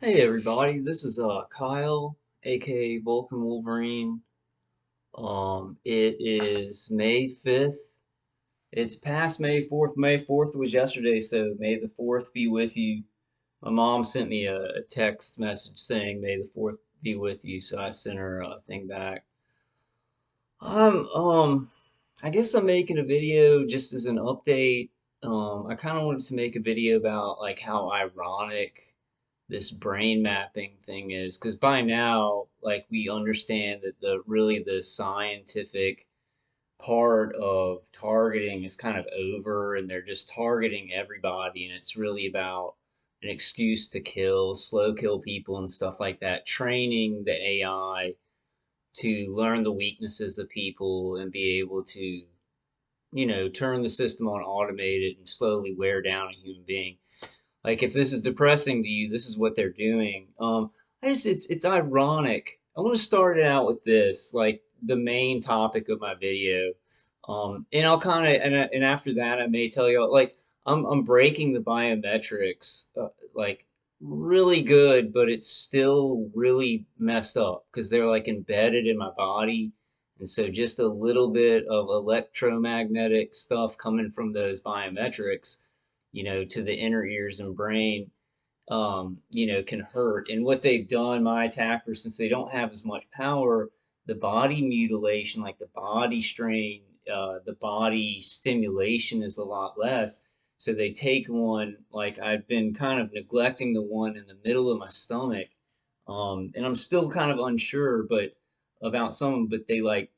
Hey everybody, this is Kyle, aka Vulcan Wolverine. It is May 5th. It's past May 4th. May 4th was yesterday, so May the 4th be with you. My mom sent me a text message saying May the 4th be with you, so I sent her a thing back. Um, um, I guess I'm making a video just as an update. I kind of wanted to make a video about like how ironic this brain mapping thing is, because by now, like we understand that the scientific part of targeting is kind of over, and they're just targeting everybody, and it's really about an excuse to kill, slow kill people and stuff like that, training the AI to learn the weaknesses of people and be able to, turn the system on automated and slowly wear down a human being. Like if this is depressing to you, this is what they're doing. It's ironic. I want to start it out with this, like the main topic of my video. And I'll kind of and after that I may tell you like I'm breaking the biometrics like really good, but it's still really messed up because they're like embedded in my body. And so just a little bit of electromagnetic stuff coming from those biometrics, to the inner ears and brain, can hurt. And what they've done, my attackers, since they don't have as much power, the body mutilation, like the body strain, the body stimulation is a lot less. So they take one, like I've been kind of neglecting the one in the middle of my stomach. And I'm still kind of unsure, but about some of them, but they like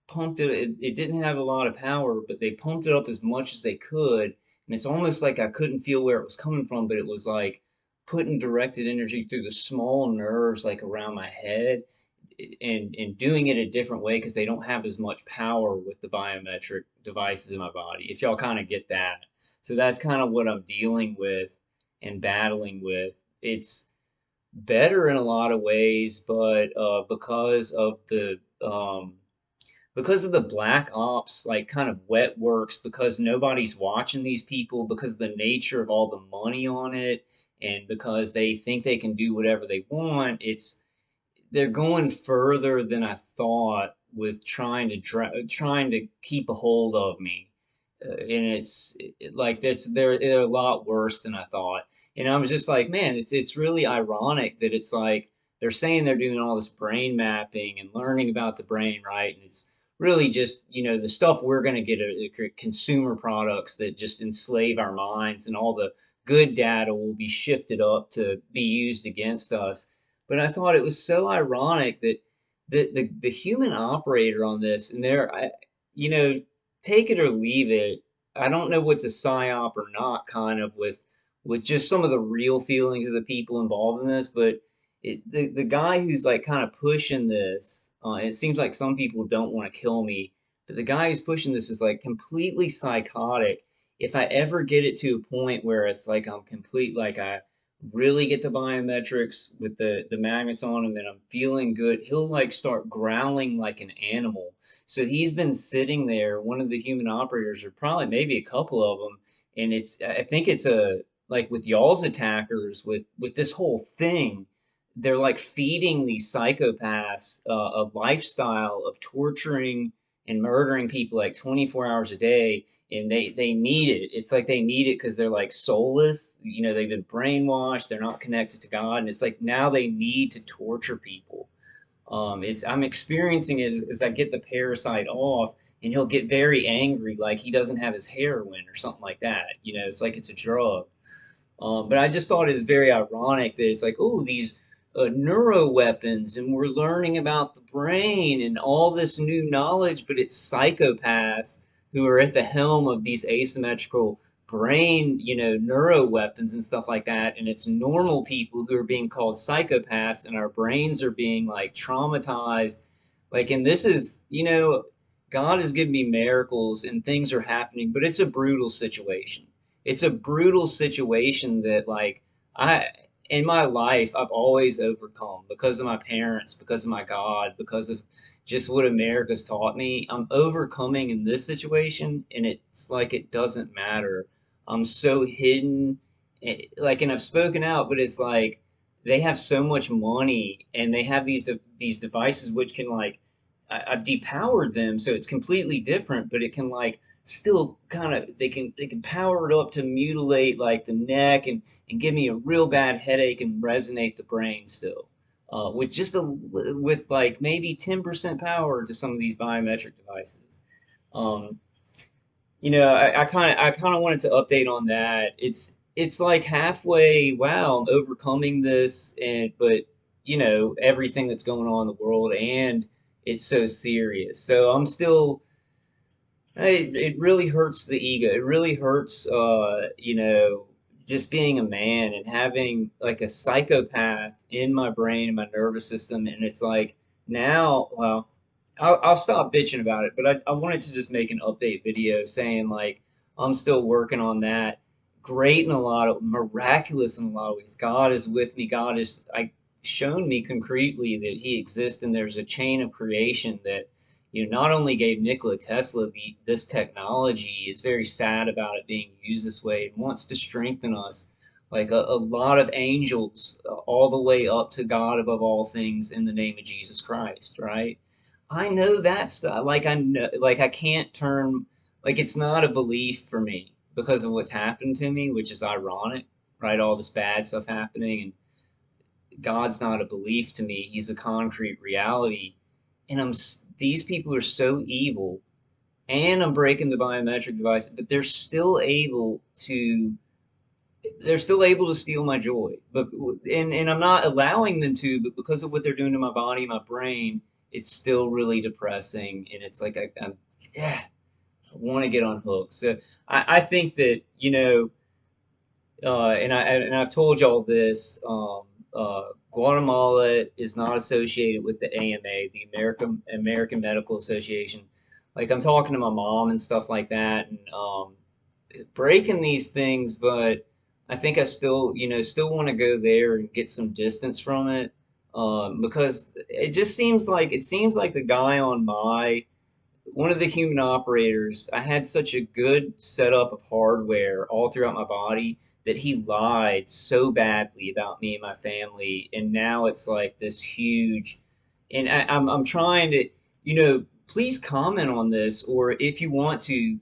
pumped it, it didn't have a lot of power, but they pumped it up as much as they could. And it's almost like I couldn't feel where it was coming from, but it was like putting directed energy through the small nerves like around my head, and doing it a different way because they don't have as much power with the biometric devices in my body, if y'all kind of get that. So that's kind of what I'm dealing with and battling with. It's better in a lot of ways, but because of the black ops, like kind of wet works, because nobody's watching these people, because of the nature of all the money on it, and because they think they can do whatever they want, they're going further than I thought with trying to keep a hold of me. And like they're a lot worse than I thought. And I was just like, man, it's really ironic that it's like they're saying they're doing all this brain mapping and learning about the brain, right? And it's really just, the stuff we're going to get are consumer products that just enslave our minds, and all the good data will be shifted up to be used against us. But I thought it was so ironic that the human operator on this, and you know, take it or leave it. I don't know what's a psyop or not, kind of with just some of the real feelings of the people involved in this, but the guy who's like kind of pushing this, it seems like some people don't want to kill me, but the guy who's pushing this is like completely psychotic. If I ever get it to a point where it's like I'm complete, like I really get the biometrics with the magnets on him and I'm feeling good, he'll like start growling like an animal. So he's been sitting there, one of the human operators, or probably maybe a couple of them, and I think it's a like with y'all's attackers with this whole thing, they're like feeding these psychopaths a lifestyle of torturing and murdering people like 24 hours a day, and they need it. It's like they need it because they're like soulless. They've been brainwashed. They're not connected to God, and it's like now they need to torture people. It's I'm experiencing it as I get the parasite off, and he'll get very angry, like he doesn't have his heroin or something like that. It's like it's a drug. But I just thought it was very ironic that it's like, oh, these neuro weapons, and we're learning about the brain and all this new knowledge, but it's psychopaths who are at the helm of these asymmetrical brain, neuro weapons and stuff like that. And it's normal people who are being called psychopaths, and our brains are being like traumatized. Like, and this is, God has given me miracles and things are happening, but it's a brutal situation. It's a brutal situation that like I in my life I've always overcome because of my parents, because of my God, because of just what America's taught me. I'm overcoming in this situation, and it's like it doesn't matter. I'm so hidden, like, and I've spoken out, but it's like they have so much money, and they have these devices which can like I've depowered them, so it's completely different, but it can like still kind of they can power it up to mutilate like the neck and give me a real bad headache and resonate the brain still. With just a with like maybe 10% power to some of these biometric devices. Um, I kind of wanted to update on that. It's like halfway, wow, I'm overcoming this, and but everything that's going on in the world, and it's so serious. So I'm still, it really hurts the ego. It really hurts, just being a man and having like a psychopath in my brain and my nervous system. And it's like now, well, I'll stop bitching about it, but I wanted to just make an update video saying like I'm still working on that. Great in a lot of miraculous in a lot of ways. God is with me. God is shown me concretely that He exists, and there's a chain of creation that not only gave Nikola Tesla this technology, is very sad about it being used this way, and wants to strengthen us like a lot of angels, all the way up to God above all things in the name of Jesus Christ, right? I know that stuff. Like I know, like I can't turn, like it's not a belief for me because of what's happened to me, which is ironic, right? All this bad stuff happening, and God's not a belief to me. He's a concrete reality, and these people are so evil, and I'm breaking the biometric device, but they're still able to steal my joy. But and I'm not allowing them to, but because of what they're doing to my body, my brain, it's still really depressing, and it's like yeah, I want to get unhooked. So I think that and I've told y'all this. Guatemala is not associated with the AMA, the American Medical Association. Like I'm talking to my mom and stuff like that, and breaking these things, but I think I still want to go there and get some distance from it, because it seems like the guy on my one of the human operators, I had such a good setup of hardware all throughout my body that he lied so badly about me and my family, and now it's like this huge. And I'm trying to, please comment on this, or if you want to.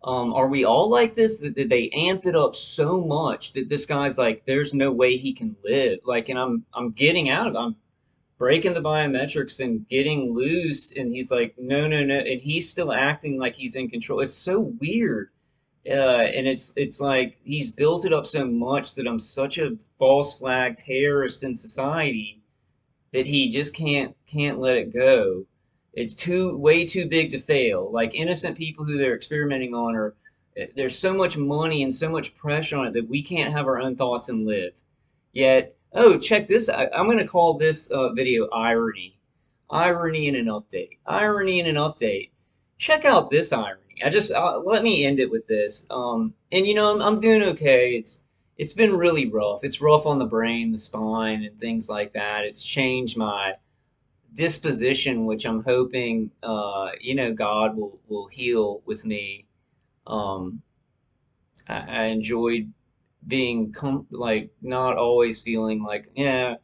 Are we all like this? That they amp it up so much that this guy's like, there's no way he can live. Like, and I'm getting out of it. I'm breaking the biometrics and getting loose, and he's like, no, no, no, and he's still acting like he's in control. It's so weird, and it's like he's built it up so much that I'm such a false flag terrorist in society that he just can't let it go. It's way too big to fail. Like innocent people who they're experimenting on are there's so much money and so much pressure on it that we can't have our own thoughts and live. Yet, oh, check this. I'm going to call this video irony. Irony in an update. Irony in an update. Check out this irony. Let me end it with this. And I'm doing okay. It's been really rough. It's rough on the brain, the spine, and things like that. It's changed my disposition, which I'm hoping, God will heal with me. Um, I enjoyed being like not always feeling like, yeah.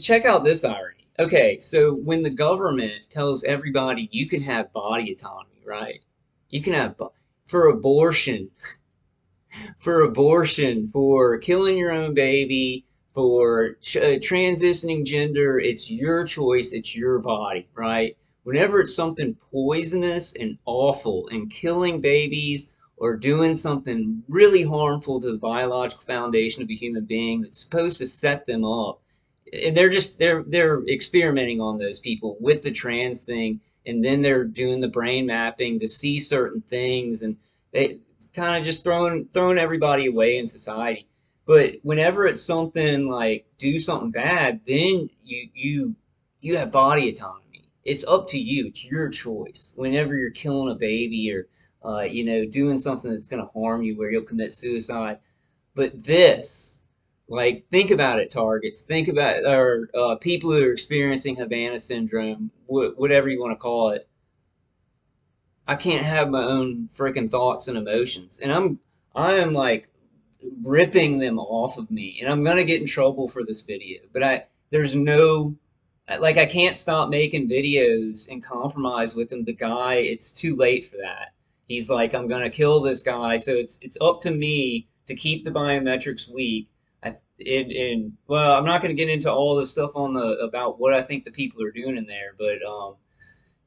Check out this irony. Okay, so when the government tells everybody you can have body autonomy, right? You can have for abortion, for killing your own baby, for transitioning gender, it's your choice, it's your body, right? Whenever it's something poisonous and awful and killing babies or doing something really harmful to the biological foundation of a human being that's supposed to set them up, and they're experimenting on those people with the trans thing, and then they're doing the brain mapping to see certain things, and they kind of just throwing everybody away in society. But whenever it's something like do something bad, then you have body autonomy. It's up to you. It's your choice. Whenever you're killing a baby or doing something that's going to harm you, where you'll commit suicide. But this, like, think about it, targets. Think about or people who are experiencing Havana syndrome, whatever you want to call it. I can't have my own freaking thoughts and emotions, and I am like ripping them off of me. And I'm gonna get in trouble for this video, but there's no like I can't stop making videos and compromise with him. The guy, it's too late for that. He's like, I'm gonna kill this guy, so it's up to me to keep the biometrics weak. And well, I'm not gonna get into all the stuff on the about what I think the people are doing in there, but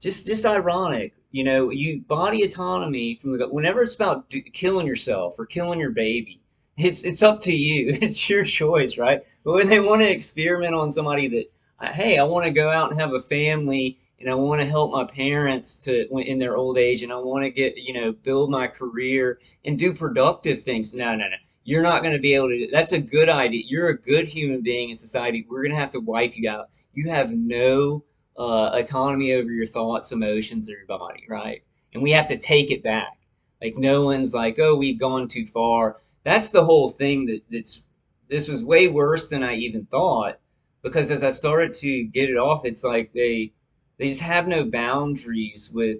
just ironic, you know, you body autonomy from the whenever it's about killing yourself or killing your baby, it's up to you. It's your choice, right? But when they want to experiment on somebody that, hey, I want to go out and have a family and I want to help my parents to in their old age and I want to get, you know, build my career and do productive things. No, no, no. You're not going to be able to. That's a good idea. You're a good human being in society. We're going to have to wipe you out. You have no autonomy over your thoughts, emotions, or your body, right? And we have to take it back. Like no one's like, oh, we've gone too far. That's the whole thing. That's this was way worse than I even thought. Because as I started to get it off, it's like they just have no boundaries with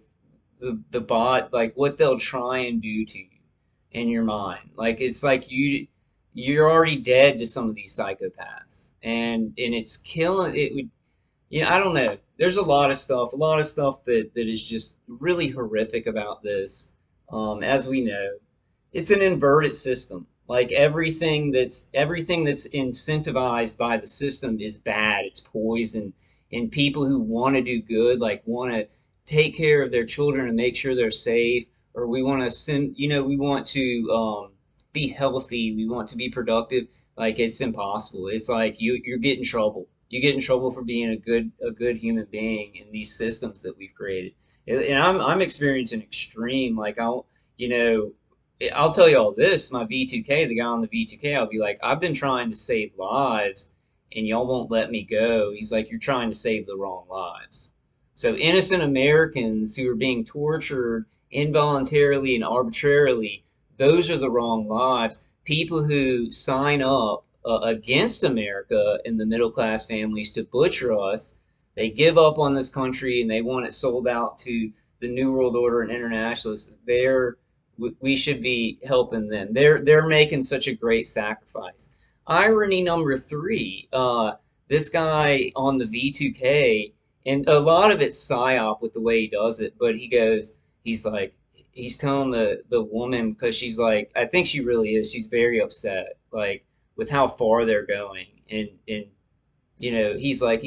the bot, like what they'll try and do to you in your mind. Like it's like you're already dead to some of these psychopaths, and it's killing it. Would I don't know. There's a lot of stuff that is just really horrific about this. As we know, it's an inverted system. Like everything that's incentivized by the system is bad. It's poison. And people who want to do good, like want to take care of their children and make sure they're safe, or we want to send, we want to be healthy. We want to be productive. Like it's impossible. It's like you get in trouble. You get in trouble for being a good human being in these systems that we've created. And I'm experiencing extreme. Like you know, I'll tell you all this. My V2K, the guy on the V2K, I'll be like, I've been trying to save lives, and y'all won't let me go. He's like, you're trying to save the wrong lives. So innocent Americans who are being tortured involuntarily and arbitrarily, those are the wrong lives. People who sign up against America and the middle class families to butcher us, they give up on this country and they want it sold out to the New World Order and internationalists. We should be helping them. They're making such a great sacrifice. Irony number three, this guy on the V2K, and a lot of it's psyop with the way he does it, but he's like, he's telling the woman, because she's like, I think she really is, she's very upset, like, with how far they're going. And he's like,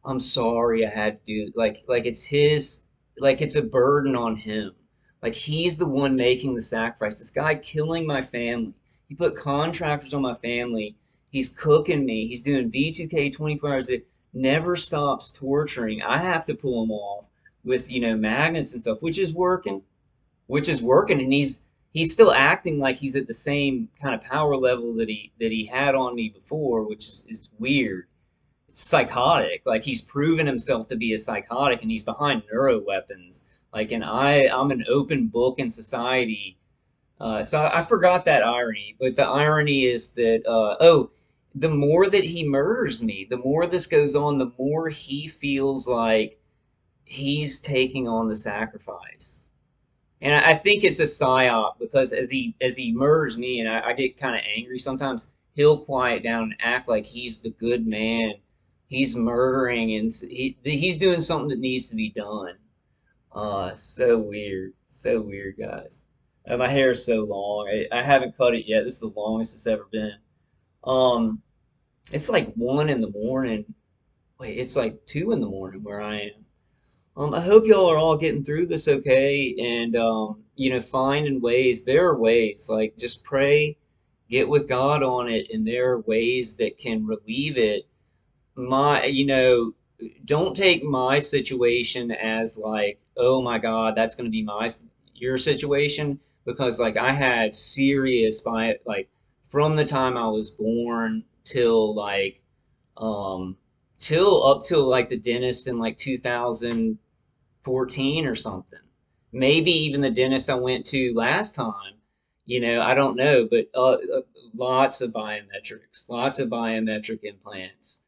I'm sorry I had to do, like it's his, like it's a burden on him. Like he's the one making the sacrifice. This guy killing my family. He put contractors on my family. He's cooking me. He's doing V2K 24 hours a day. Never stops torturing. I have to pull him off with, magnets and stuff, which is working. And he's still acting like he's at the same kind of power level that he had on me before, which is weird. It's psychotic. Like he's proven himself to be a psychotic, and he's behind neuro weapons. Like, and I'm an open book in society. So I forgot that irony, but the irony is that the more that he murders me, the more this goes on, the more he feels like he's taking on the sacrifice. And I think it's a psyop, because as he murders me, and I get kind of angry sometimes, he'll quiet down and act like he's the good man. He's murdering, and he's doing something that needs to be done. So weird, guys. My hair is so long. I haven't cut it yet. This is the longest it's ever been. Um, it's like 1 in the morning. Wait, it's like 2 in the morning where I am. I hope y'all are all getting through this okay, and finding ways. There are ways, like just pray, get with God on it, and there are ways that can relieve it. My, don't take my situation as like, oh my God, that's going to be your situation, because like I had serious by like from the time I was born till like till up till like the dentist in like 2014 or something. Maybe even the dentist I went to last time. I don't know, but lots of biometrics, lots of biometric implants.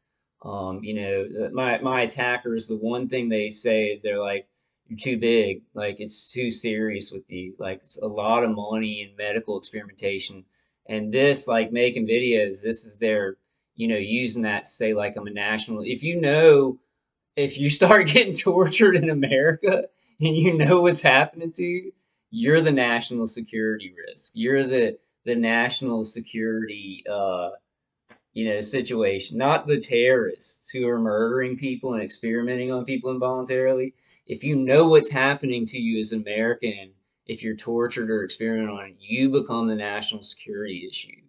My attackers, the one thing they say is they're like, you're too big, like it's too serious with you, like it's a lot of money in medical experimentation, And this, like making videos, this is their, using that to say like I'm a national. If you start getting tortured in America and you know what's happening to you, you're the national security risk. You're the national security situation, not the terrorists who are murdering people and experimenting on people involuntarily. If you know what's happening to you as an American, if you're tortured or experimented on, you become the national security issue.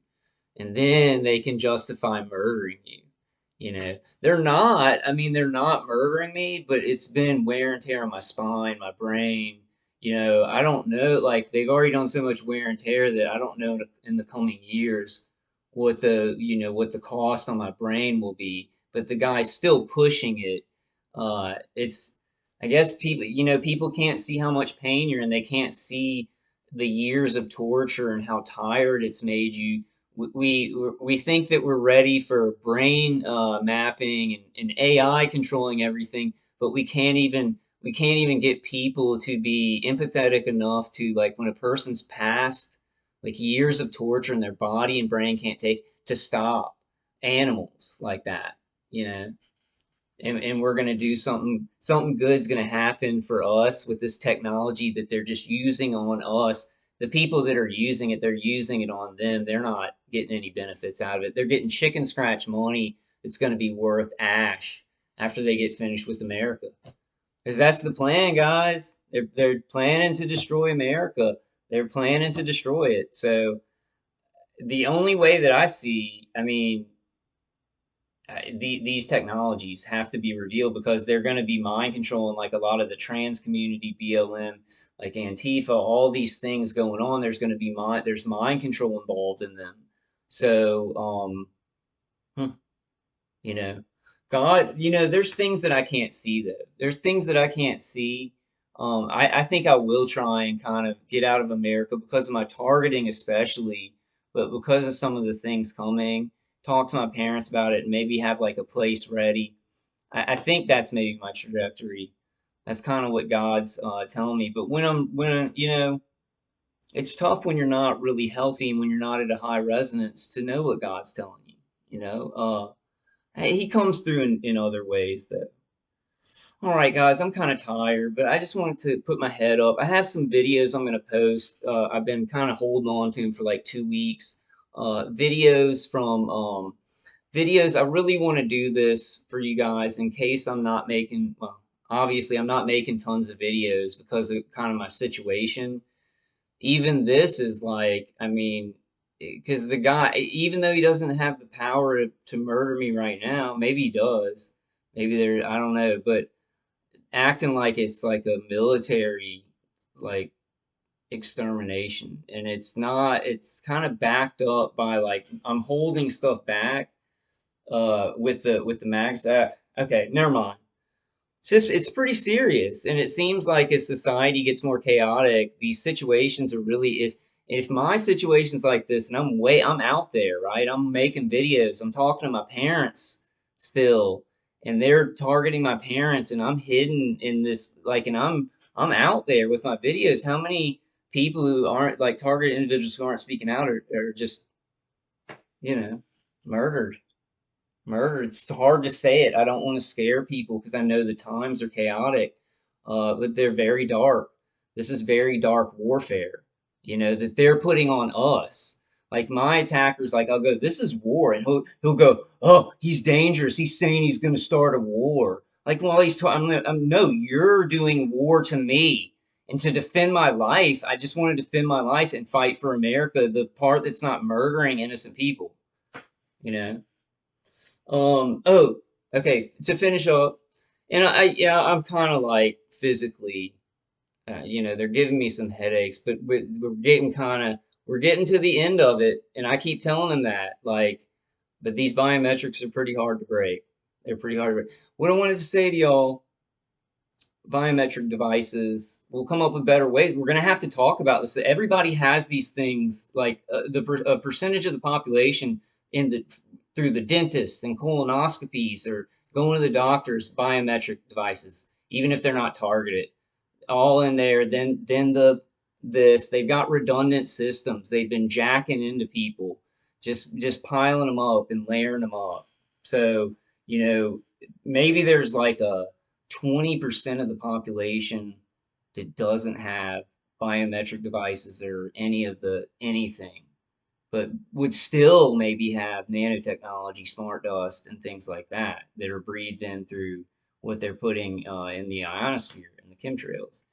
And then they can justify murdering you. They're not murdering me, but it's been wear and tear on my spine, my brain. I don't know, like they've already done so much wear and tear that I don't know in the coming years what the cost on my brain will be. But the guy's still pushing it. It's I guess people can't see how much pain you're in. They can't see the years of torture and how tired it's made you. We think that we're ready for brain mapping and AI controlling everything, but we can't even get people to be empathetic enough to, like, when a person's passed like years of torture and their body and brain can't take, to stop animals like that, you know and we're going to do something good's going to happen for us with this technology that they're just using on us. The people that are using it, they're using it on them. They're not getting any benefits out of it. They're getting chicken scratch money that's going to be worth ash after they get finished with America, because that's the plan, guys. They're planning to destroy America. They're planning to destroy it. So the only way that I see, I mean, these technologies have to be revealed, because they're going to be mind controlling, like a lot of the trans community, BLM, like Antifa, all these things going on. There's mind control involved in them. So, hmm, you know, God, there's things that I can't see though. There's things that I can't see. I think I will try and kind of get out of America because of my targeting, especially, but because of some of the things coming. Talk to my parents about it and maybe have like a place ready. I think that's maybe my trajectory. That's kind of what God's telling me. But it's tough when you're not really healthy and when you're not at a high resonance to know what God's telling you. He comes through in other ways though. All right, guys, I'm kind of tired, but I just wanted to put my head up. I have some videos I'm going to post. I've been kind of holding on to them for like 2 weeks. Videos from videos. I really want to do this for you guys in case I'm not making, well, obviously I'm not making tons of videos because of kind of my situation. Even this is like, I mean, because the guy, even though he doesn't have the power to murder me right now, maybe he does. Maybe there, I don't know, but acting like it's like a military, like, extermination, and it's not. It's kind of backed up by, like, I'm holding stuff back with the mags. Okay, never mind. It's pretty serious, and it seems like as society gets more chaotic, these situations are really, if my situation's like this and I'm out there, right? I'm making videos, I'm talking to my parents still, and they're targeting my parents, and I'm hidden in this, like, and I'm out there with my videos. How many people who aren't, like, target individuals who aren't speaking out are just, you know, murdered? Murder. It's hard to say it. I don't want to scare people because I know the times are chaotic, but they're very dark. This is very dark warfare, that they're putting on us. Like my attackers, like I'll go, this is war, and he'll go, oh, he's dangerous. He's saying he's going to start a war. Like while he's talking, no, you're doing war to me, and to defend my life. I just want to defend my life and fight for America, the part that's not murdering innocent people. You know. Oh, okay. To finish up, and yeah, I'm kind of like physically, they're giving me some headaches, but we're getting to the end of it, and I keep telling them that, like, but these biometrics are pretty hard to break. They're pretty hard to break. What I wanted to say to y'all, biometric devices will come up with better ways. We're going to have to talk about this. Everybody has these things, like a percentage of the population in the through the dentists and colonoscopies or going to the doctors, biometric devices, even if they're not targeted, all in there. Then this. They've got redundant systems. They've been jacking into people, just piling them up and layering them up. So, you know, maybe there's like a 20% of the population that doesn't have biometric devices or any of the anything, but would still maybe have nanotechnology, smart dust, and things like that that are breathed in through what they're putting in the ionosphere and the chemtrails.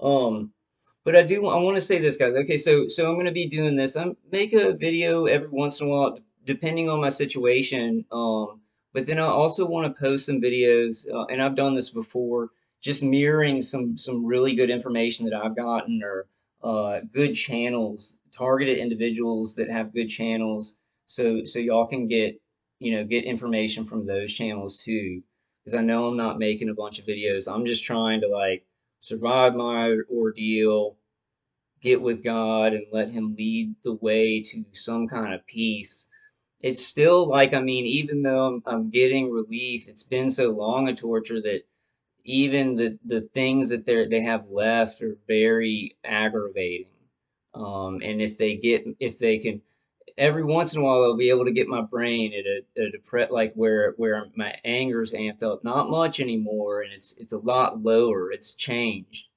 Um, but I want to say this, guys. Okay, so I'm going to be doing this. I make a video every once in a while, depending on my situation. But then I also want to post some videos, and I've done this before, just mirroring some really good information that I've gotten, or good channels, targeted individuals that have good channels, so y'all can get get information from those channels too. Because I know I'm not making a bunch of videos. I'm just trying to like survive my ordeal, get with God, and let Him lead the way to some kind of peace. It's still like, I mean, even though I'm getting relief, it's been so long a torture that even the things that they have left are very aggravating. And if they can every once in a while I'll be able to get my brain at a depressed like where my anger's amped up, not much anymore, and it's a lot lower. It's changed.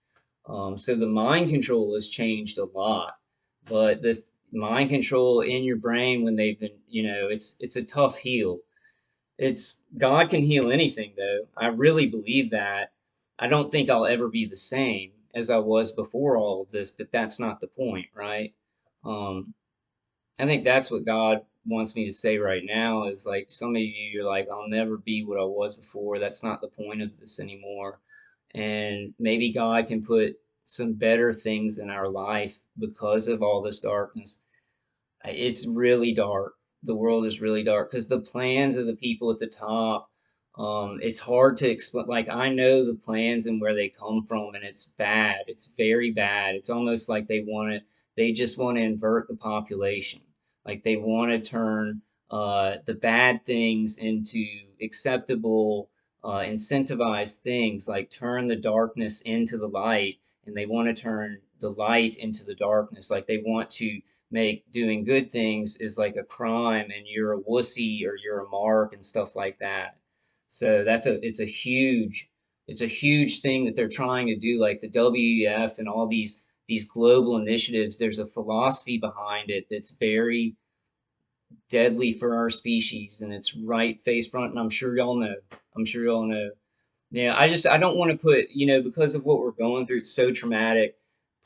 So the mind control has changed a lot, but the mind control in your brain when they've been, it's a tough heal. It's God can heal anything though. I really believe that. I don't think I'll ever be the same as I was before all of this, but that's not the point, right? Um, I think that's what God wants me to say right now is like some of you, you're like, I'll never be what I was before. That's not the point of this anymore. And maybe God can put some better things in our life because of all this darkness. It's really dark. The world is really dark because the plans of the people at the top, it's hard to explain. Like, I know the plans and where they come from, and it's bad. It's very bad. It's almost like they just want to invert the population. Like, they want to turn the bad things into acceptable, incentivized things, like turn the darkness into the light, and they want to turn the light into the darkness. Like, they want to make doing good things is like a crime and you're a wussy or you're a mark and stuff like that. So it's a huge thing that they're trying to do, like the WEF and all these global initiatives. There's a philosophy behind it that's very deadly for our species, and it's right face front, and I'm sure y'all know. I'm sure y'all know. Yeah, I don't want to put, because of what we're going through, it's so traumatic.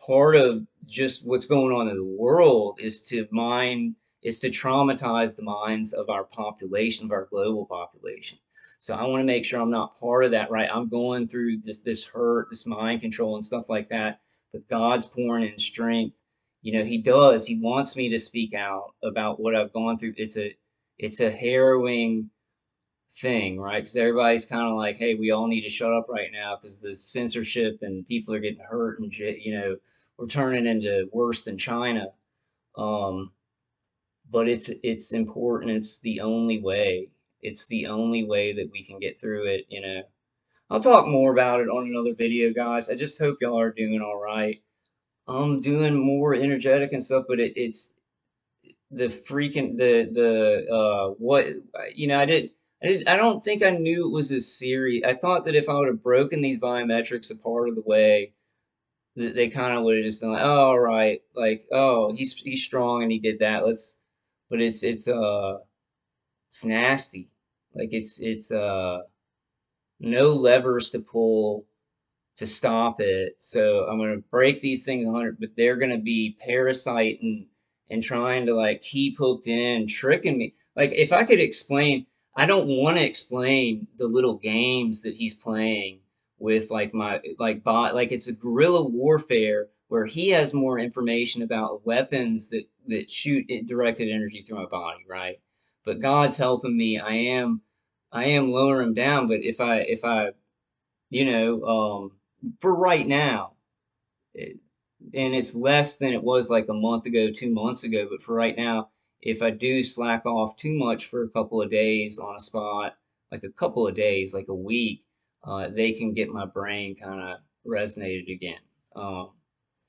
Part of just what's going on in the world is to traumatize the minds of our population, of our global population. So I want to make sure I'm not part of that, right? I'm going through this hurt, this mind control and stuff like that, but God's pouring in strength. He does. He wants me to speak out about what I've gone through. It's a harrowing thing, right? Because everybody's kind of like, hey, we all need to shut up right now because the censorship and people are getting hurt and we're turning into worse than China. Um, but it's important. It's the only way. It's the only way that we can get through it. I'll talk more about it on another video, guys. I just hope y'all are doing all right. I'm doing more energetic and stuff, but it's the freaking the what I don't think I knew it was as serious. I thought that if I would have broken these biometrics a part of the way, that they kind of would have just been like, oh, all right, like, oh, he's strong and he did that. But it's nasty. Like it's no levers to pull to stop it. So I'm gonna break these things 100, but they're gonna be parasiting and trying to like keep hooked in, tricking me. Like if I could explain, I don't want to explain the little games that he's playing with like my like bot like it's a guerrilla warfare where he has more information about weapons that shoot directed energy through my body, right? But God's helping me. I am lowering him down, but if I you know, for right now, it, and it's less than it was like a month ago, 2 months ago. But for right now, if I do slack off too much for a couple of days on a spot, like a couple of days, like a week, they can get my brain kind of resonated again. Um,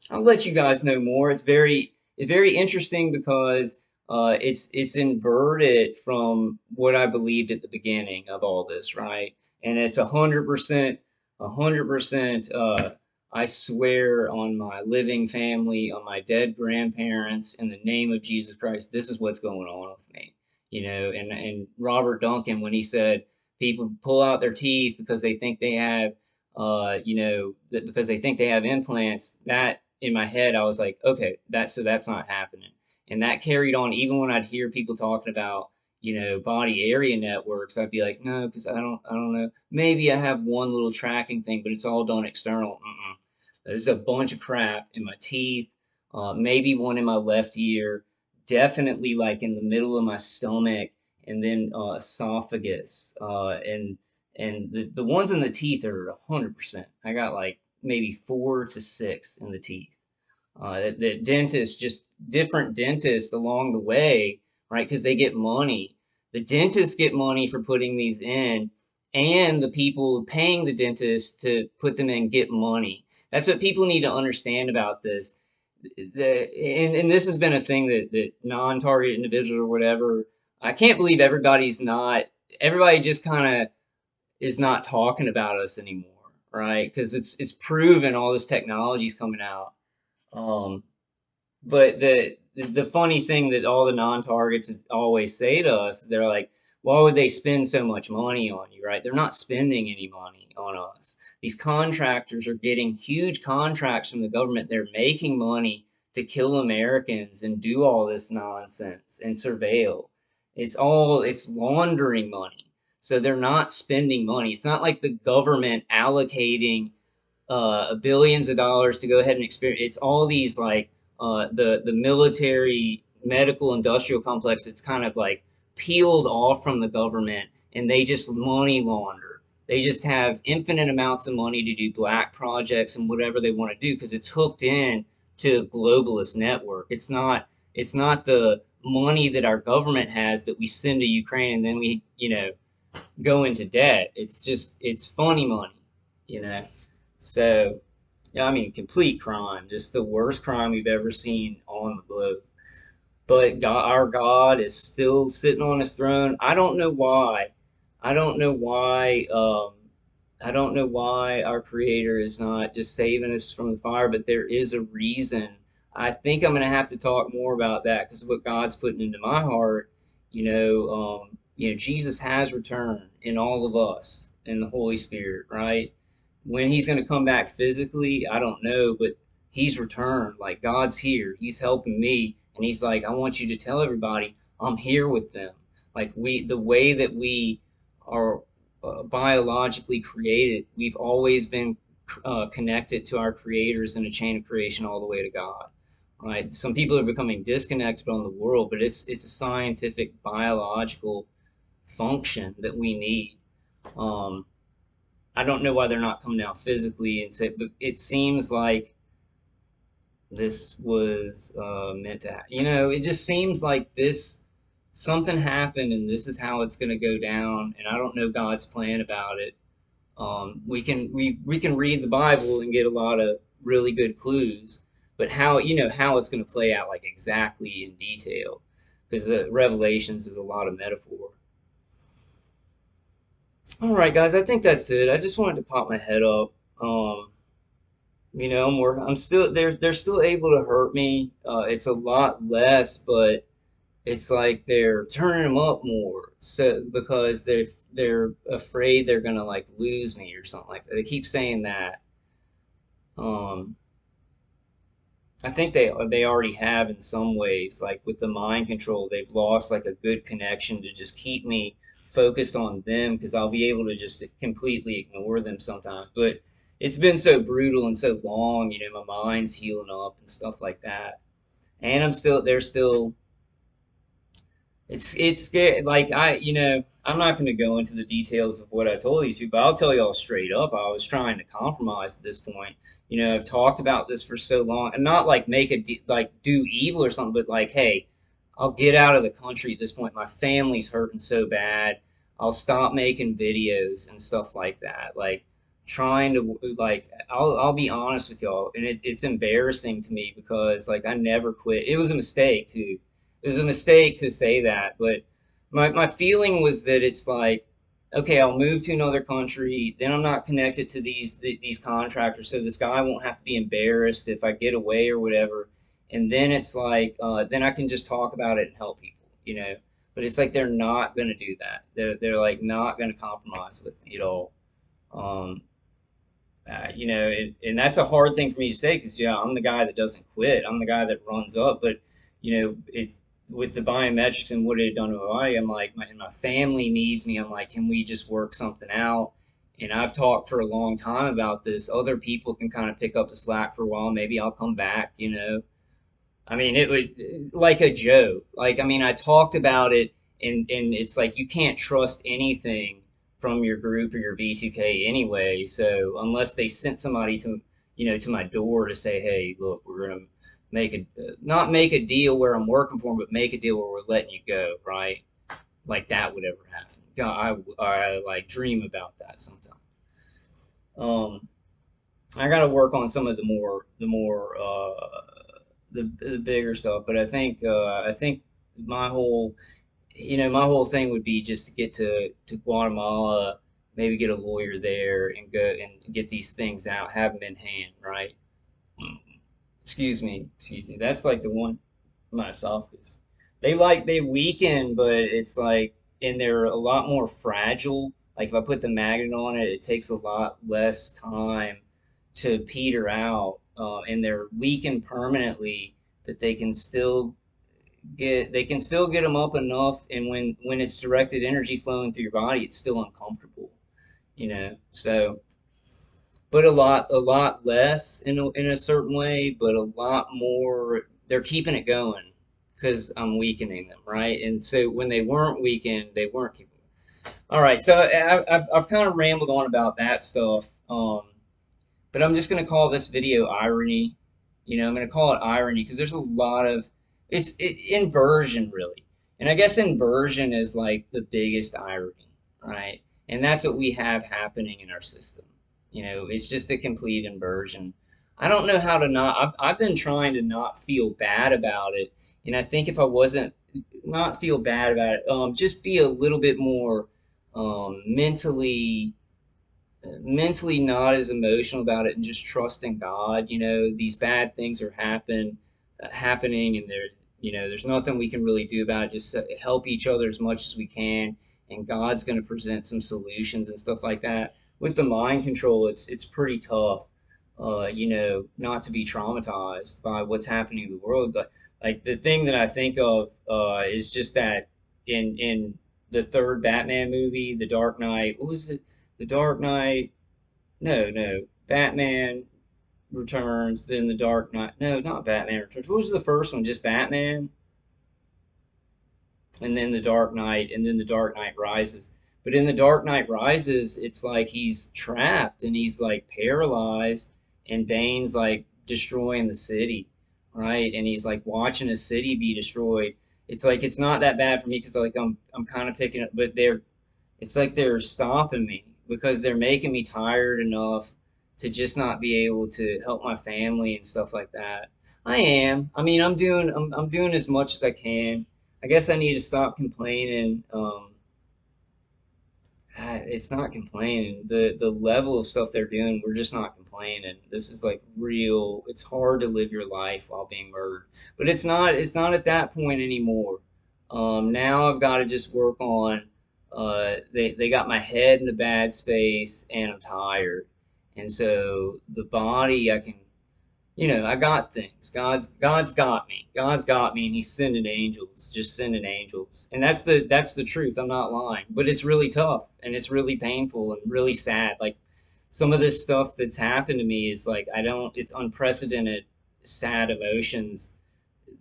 I'll let you guys know more. It's very interesting because it's inverted from what I believed at the beginning of all this, right? And it's 100%, 100%. I swear on my living family, on my dead grandparents, in the name of Jesus Christ, this is what's going on with me. And Robert Duncan, when he said people pull out their teeth because they think they have that because they think they have implants, that in my head I was like, okay, that's not happening. And that carried on even when I'd hear people talking about, body area networks. I'd be like, no, because I don't know. Maybe I have one little tracking thing, but it's all done external. Mm-mm. There's a bunch of crap in my teeth, maybe one in my left ear, definitely like in the middle of my stomach, and then esophagus, and the ones in the teeth are 100%. I got like maybe 4 to 6 in the teeth. The dentists, just different dentists along the way, right? Because they get money. The dentists get money for putting these in, and the people paying the dentist to put them in get money. That's what people need to understand about this. And this has been a thing that non-target individuals or whatever. I can't believe everybody just kind of is not talking about us anymore, right? Because it's proven all this technology's coming out. Um, but the funny thing that all the non-targets always say to us, they're like, why would they spend so much money on you, right? They're not spending any money on us. These contractors are getting huge contracts from the government. They're making money to kill Americans and do all this nonsense and surveil. It's laundering money. So they're not spending money. It's not like the government allocating billions of dollars to go ahead and experience. It's all these like the military, medical, industrial complex. It's kind of like peeled off from the government, and they just money launder. They just have infinite amounts of money to do black projects and whatever they want to do because it's hooked in to a globalist network. It's not the money that our government has that we send to Ukraine and then we go into debt. It's funny money, you know. So, yeah, I mean, complete crime, just the worst crime we've ever seen on the globe. But God, our God is still sitting on his throne. I don't know why. I don't know why. I don't know why our Creator is not just saving us from the fire, but there is a reason. I think I'm going to have to talk more about that because of what God's putting into my heart. Jesus has returned in all of us in the Holy Spirit, right? When he's going to come back physically, I don't know, but he's returned. Like God's here. He's helping me. And he's like, I want you to tell everybody I'm here with them. Like the way that we are biologically created, we've always been connected to our creators in a chain of creation all the way to God. Right? Some people are becoming disconnected on the world, but it's a scientific biological function that we need. Um, I don't know why they're not coming out physically and say, but it seems like this was meant to happen. It just seems like this something happened and this is how it's going to go down. And I don't know God's plan about it. We can read the Bible and get a lot of really good clues, but how it's going to play out like exactly in detail, because the Revelations is a lot of metaphor. All right, guys, I think that's it. I just wanted to pop my head up. I'm still they're still able to hurt me. It's a lot less, but it's like they're turning them up more. So because they're afraid they're gonna like lose me or something like that. They keep saying that. Um, I think they already have in some ways, like with the mind control, they've lost like a good connection to just keep me focused on them because I'll be able to just completely ignore them sometimes. But it's been so brutal and so long, my mind's healing up and stuff like that. And they're still, it's scary. Like I'm not going to go into the details of what I told you to, but I'll tell you all straight up. I was trying to compromise at this point. I've talked about this for so long, and not like like do evil or something, but like, hey, I'll get out of the country at this point. My family's hurting so bad. I'll stop making videos and stuff like that. Like, trying to like I'll be honest with y'all, and it's embarrassing to me because like I never quit. It was a mistake too. It was a mistake to say that, but my feeling was that it's like, okay, I'll move to another country, then I'm not connected to these contractors, so this guy won't have to be embarrassed if I get away or whatever. And then it's like, then I can just talk about it and help people, you know. But it's like they're not gonna do that. They're like not gonna compromise with me at all. Um, you know, and that's a hard thing for me to say because yeah, I'm the guy that doesn't quit. I'm the guy that runs up. But you know, it with the biometrics and what it had done to my body, I'm like, my family needs me. I'm like, can we just work something out? And I've talked for a long time about this. Other people can kind of pick up the slack for a while. Maybe I'll come back. You know, I mean, it would like a joke. Like, I mean, I talked about it, and it's like you can't trust anything from your group or your V2K anyway. So unless they sent somebody to, you know, to my door to say, hey, look, we're gonna make a not make a deal where I'm working for them, but make a deal where we're letting you go, right? Like that would ever happen. God, I like dream about that sometimes. Um, I got to work on some of the bigger stuff. But I think my whole my whole thing would be just to get to Guatemala, maybe get a lawyer there and go and get these things out, have them in hand, right? Excuse me. That's like the one my esophagus. They weaken, but it's like and they're a lot more fragile. Like if I put the magnet on it, it takes a lot less time to peter out, and they're weakened permanently, but they can still get them up enough, and when it's directed energy flowing through your body, it's still uncomfortable, you know. So, but a lot less in a certain way, but a lot more. They're keeping it going because I'm weakening them, right? And so when they weren't weakened, they weren't keeping. All right, so I've kind of rambled on about that stuff. But I'm just going to call this video irony. You know, I'm going to call it irony because there's a lot of inversion really, and I guess inversion is like the biggest irony, right? And that's what we have happening in our system. You know, it's just a complete inversion. I don't know how to not. I've been trying to not feel bad about it, and I think if I wasn't not feel bad about it, just be a little bit more mentally not as emotional about it and just trusting God. You know, these bad things are happening, and there's nothing we can really do about it. Just help each other as much as we can, and God's going to present some solutions and stuff like that. With the mind control, it's pretty tough, you know, not to be traumatized by what's happening in the world. But like the thing that I think of is just that in the third Batman movie, The Dark Knight. What was it? The Dark Knight. No. Batman Returns, then The Dark Knight. No, not Batman Returns. What was the first one? Just Batman, and then The Dark Knight, and then The Dark Knight Rises. But in The Dark Knight Rises, it's like he's trapped and he's like paralyzed, and Bane's like destroying the city, right? And he's like watching a city be destroyed. It's like it's not that bad for me because like I'm kind of picking up, but it's like they're stopping me because they're making me tired enough to just not be able to help my family and stuff like that. I am. I mean, I'm doing as much as I can. I guess I need to stop complaining. It's not complaining. The level of stuff they're doing, we're just not complaining. This is like real. It's hard to live your life while being murdered, but it's not at that point anymore. Now I've got to just work on. They got my head in the bad space, and I'm tired, and so the body I can I got things. God's got me. God's got me, and He's sending angels, just sending angels. And that's the truth. I'm not lying. But it's really tough, and it's really painful, and really sad. Like some of this stuff that's happened to me is like I don't. It's unprecedented, sad emotions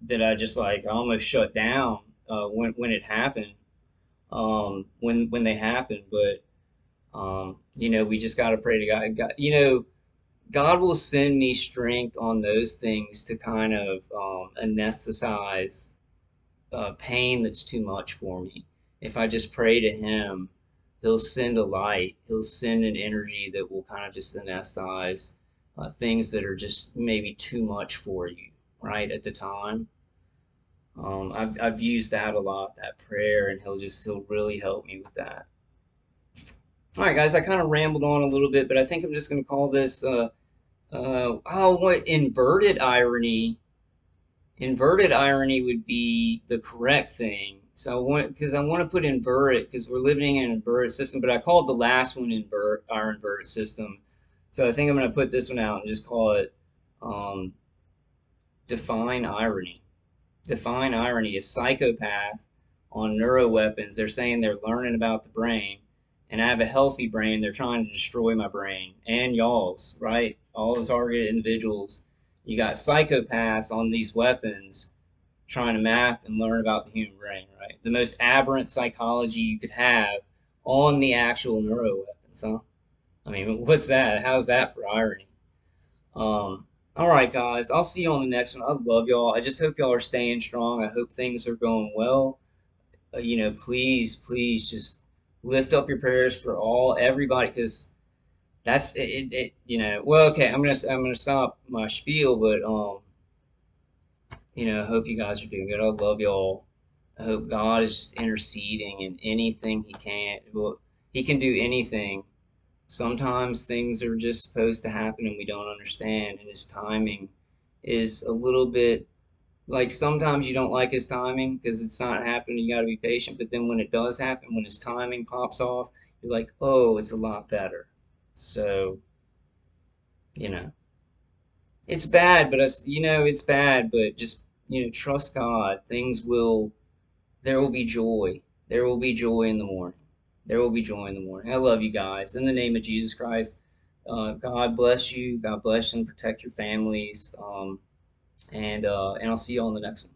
that I just like I almost shut down when it happened. When they happened, but we just got to pray to God. God will send me strength on those things to kind of anesthetize pain that's too much for me. If I just pray to Him, He'll send a light. He'll send an energy that will kind of just anesthetize things that are just maybe too much for you, right, at the time. I've used that a lot, that prayer, and he'll really help me with that. All right, guys, I kind of rambled on a little bit, but I think I'm just going to call this what inverted irony. Inverted irony would be the correct thing. So I want to put invert because we're living in an inverted system, but I called the last one our inverted system. So I think I'm going to put this one out and just call it um, define irony. Define irony. A psychopath on neuroweapons. They're saying they're learning about the brain, and I have a healthy brain. They're trying to destroy my brain and y'all's, right? All the targeted individuals. You got psychopaths on these weapons trying to map and learn about the human brain, right? The most aberrant psychology you could have on the actual neuroweapons, huh? I mean, what's that? How's that for irony? All right, guys. I'll see you on the next one. I love y'all. I just hope y'all are staying strong. I hope things are going well. Please, please just lift up your prayers for everybody, because that's it. Well, okay. I'm gonna stop my spiel, but I hope you guys are doing good. I love y'all. I hope God is just interceding in anything He can. Well, He can do anything. Sometimes things are just supposed to happen and we don't understand, and His timing is a little bit like sometimes you don't like His timing because it's not happening. You got to be patient. But then when it does happen, when His timing pops off, you're like, oh, it's a lot better. So, you know, it's bad, but it's bad, but just, trust God. There will be joy. There will be joy in the morning. There will be joy in the morning. I love you guys. In the name of Jesus Christ, God bless you. God bless and protect your families. And I'll see you on the next one.